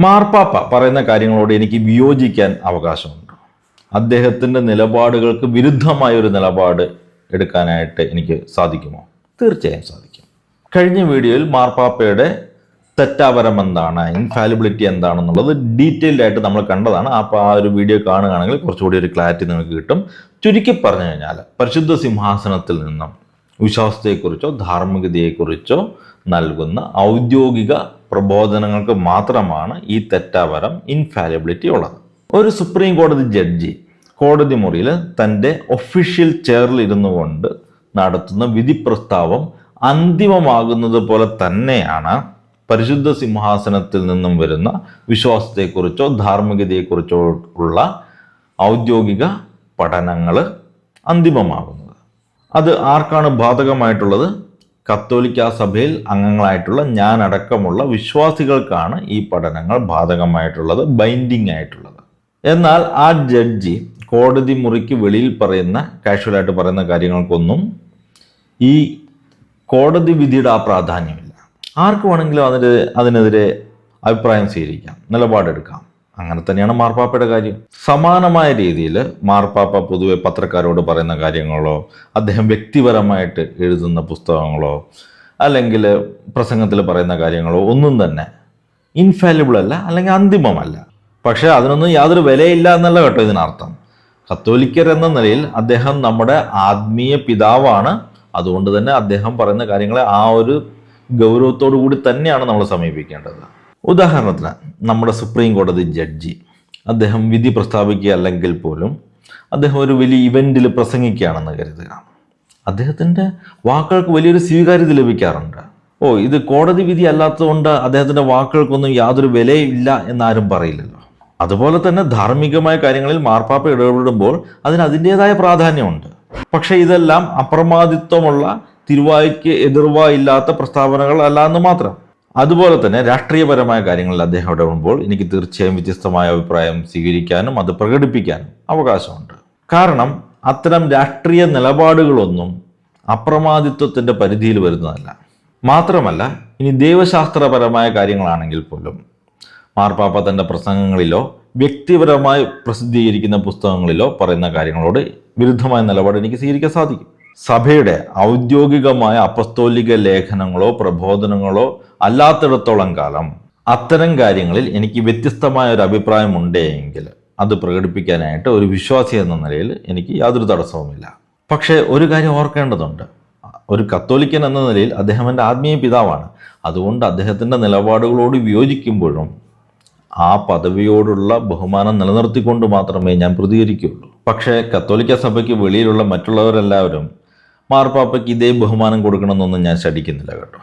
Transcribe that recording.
മാർപ്പാപ്പ പറയുന്ന കാര്യങ്ങളോട് എനിക്ക് വിയോജിക്കാൻ അവകാശമുണ്ട്. അദ്ദേഹത്തിൻ്റെ നിലപാടുകൾക്ക് വിരുദ്ധമായ ഒരു നിലപാട് എടുക്കാനായിട്ട് എനിക്ക് സാധിക്കുമോ? തീർച്ചയായും സാധിക്കും. കഴിഞ്ഞ വീഡിയോയിൽ മാർപ്പാപ്പയുടെ തെറ്റാവരം എന്താണ്, ഇൻഫാലിബിലിറ്റി എന്താണെന്നുള്ളത് ഡീറ്റെയിൽഡ് ആയിട്ട് നമ്മൾ കണ്ടതാണ്. അപ്പോൾ ആ ഒരു വീഡിയോ കാണുകയാണെങ്കിൽ കുറച്ചുകൂടി ഒരു ക്ലാരിറ്റി നിങ്ങൾക്ക് കിട്ടും. ചുരുക്കി പറഞ്ഞു കഴിഞ്ഞാൽ പരിശുദ്ധ സിംഹാസനത്തിൽ നിന്നും വിശ്വാസത്തെക്കുറിച്ചോ ധാർമ്മികതയെക്കുറിച്ചോ നൽകുന്ന ഔദ്യോഗിക പ്രബോധനങ്ങൾക്ക് മാത്രമാണ് ഈ തെറ്റാവരം ഇൻഫാലിബിലിറ്റി ഉള്ളത്. ഒരു സുപ്രീം കോടതി ജഡ്ജി കോടതി മുറിയിൽ തൻ്റെ ഒഫീഷ്യൽ ചെയറിൽ ഇരുന്നു കൊണ്ട് നടത്തുന്ന വിധി പ്രസ്താവം അന്തിമമാകുന്നത് പോലെ തന്നെയാണ് പരിശുദ്ധ സിംഹാസനത്തിൽ നിന്നും വരുന്ന വിശ്വാസത്തെക്കുറിച്ചോ ധാർമ്മികതയെക്കുറിച്ചോ ഉള്ള ഔദ്യോഗിക പഠനങ്ങൾ അന്തിമമാകുന്നത്. അത് ആർക്കാണ് ബാധകമായിട്ടുള്ളത്? കത്തോലിക്ക സഭയിൽ അംഗങ്ങളായിട്ടുള്ള ഞാൻ അടക്കമുള്ള വിശ്വാസികൾക്കാണ് ഈ പഠനങ്ങൾ ബാധകമായിട്ടുള്ളത്, ബൈൻഡിങ് ആയിട്ടുള്ളത്. എന്നാൽ ആ ജഡ്ജി കോടതി മുറിക്ക് വെളിയിൽ പറയുന്ന കാഷ്വലായിട്ട് പറയുന്ന കാര്യങ്ങൾക്കൊന്നും ഈ കോടതി വിധിയുടെ ആ പ്രാധാന്യമില്ല. ആർക്ക് വേണമെങ്കിലും അതിനെതിരെ അഭിപ്രായം സ്വീകരിക്കാം, നിലപാടെടുക്കാം. അങ്ങനെ തന്നെയാണ് മാർപ്പാപ്പയുടെ കാര്യം. സമാനമായ രീതിയിൽ മാർപ്പാപ്പ പൊതുവെ പത്രക്കാരോട് പറയുന്ന കാര്യങ്ങളോ അദ്ദേഹം വ്യക്തിപരമായിട്ട് എഴുതുന്ന പുസ്തകങ്ങളോ അല്ലെങ്കിൽ പ്രസംഗത്തിൽ പറയുന്ന കാര്യങ്ങളോ ഒന്നും തന്നെ ഇൻഫാലിബിൾ അല്ല, അല്ലെങ്കിൽ അന്തിമമല്ല. പക്ഷേ അതിനൊന്നും യാതൊരു വിലയില്ല എന്നല്ല കേട്ടോ ഇതിനർത്ഥം. കത്തോലിക്കർ എന്ന നിലയിൽ അദ്ദേഹം നമ്മുടെ ആത്മീയ പിതാവാണ്. അതുകൊണ്ട് തന്നെ അദ്ദേഹം പറയുന്ന കാര്യങ്ങളെ ആ ഒരു ഗൗരവത്തോടു കൂടി തന്നെയാണ് നമ്മൾ സമീപിക്കേണ്ടത്. ഉദാഹരണത്തിന് നമ്മുടെ സുപ്രീം കോടതി ജഡ്ജി അദ്ദേഹം വിധി പ്രസ്താവിക്കുക അല്ലെങ്കിൽ പോലും അദ്ദേഹം ഒരു വലിയ ഇവൻറ്റിൽ പ്രസംഗിക്കുകയാണെന്ന് കരുതുക. അദ്ദേഹത്തിൻ്റെ വാക്കുകൾക്ക് വലിയൊരു സ്വീകാര്യത ലഭിക്കാറുണ്ട്. ഇത് കോടതി വിധി അല്ലാത്തതുകൊണ്ട് അദ്ദേഹത്തിൻ്റെ വാക്കുകൾക്കൊന്നും യാതൊരു വിലയില്ല എന്നാരും പറയില്ലല്ലോ. അതുപോലെ തന്നെ ധാർമ്മികമായ കാര്യങ്ങളിൽ മാർപ്പാപ്പ ഇടപെടുമ്പോൾ അതിന് അതിൻ്റെതായ പ്രാധാന്യമുണ്ട്. പക്ഷേ ഇതെല്ലാം അപ്രമാദിത്വമുള്ള തിരുവായ്ക്ക് എതിർവായില്ലാത്ത പ്രസ്താവനകൾ അല്ല എന്ന് മാത്രം. അതുപോലെ തന്നെ രാഷ്ട്രീയപരമായ കാര്യങ്ങളിൽ അദ്ദേഹം ഇടപെടുമ്പോൾ എനിക്ക് തീർച്ചയായും വ്യത്യസ്തമായ അഭിപ്രായം സ്വീകരിക്കാനും അത് പ്രകടിപ്പിക്കാനും അവകാശമുണ്ട്. കാരണം അത്തരം രാഷ്ട്രീയ നിലപാടുകളൊന്നും അപ്രമാദിത്വത്തിൻ്റെ പരിധിയിൽ വരുന്നതല്ല. മാത്രമല്ല, ഇനി ദൈവശാസ്ത്രപരമായ കാര്യങ്ങളാണെങ്കിൽ പോലും മാർപ്പാപ്പ തൻ്റെ പ്രസംഗങ്ങളിലോ വ്യക്തിപരമായി പ്രസിദ്ധീകരിക്കുന്ന പുസ്തകങ്ങളിലോ പറയുന്ന കാര്യങ്ങളോട് വിരുദ്ധമായ നിലപാട് എനിക്ക് സ്വീകരിക്കാൻ സാധിക്കും. സഭയുടെ ഔദ്യോഗികമായ അപ്പസ്തോലിക ലേഖനങ്ങളോ പ്രബോധനങ്ങളോ അല്ലാത്തിടത്തോളം കാലം അത്തരം കാര്യങ്ങളിൽ എനിക്ക് വ്യത്യസ്തമായ ഒരു അഭിപ്രായം ഉണ്ടെങ്കിൽ അത് പ്രകടിപ്പിക്കാനായിട്ട് ഒരു വിശ്വാസി എന്ന നിലയിൽ എനിക്ക് യാതൊരു തടസ്സവുമില്ല. പക്ഷേ ഒരു കാര്യം ഓർക്കേണ്ടതുണ്ട്. ഒരു കത്തോലിക്കൻ എന്ന നിലയിൽ അദ്ദേഹം എൻ്റെ ആത്മീയ പിതാവാണ്. അതുകൊണ്ട് അദ്ദേഹത്തിൻ്റെ നിലപാടുകളോട് വിയോജിക്കുമ്പോഴും ആ പദവിയോടുള്ള ബഹുമാനം നിലനിർത്തിക്കൊണ്ട് മാത്രമേ ഞാൻ പ്രതികരിക്കുകയുള്ളൂ. പക്ഷേ കത്തോലിക്ക സഭയ്ക്ക് വെളിയിലുള്ള മറ്റുള്ളവരെല്ലാവരും മാർപ്പാപ്പയ്ക്ക് ഇതേ ബഹുമാനം കൊടുക്കണമെന്നൊന്നും ഞാൻ ശഠിക്കുന്നില്ല കേട്ടോ.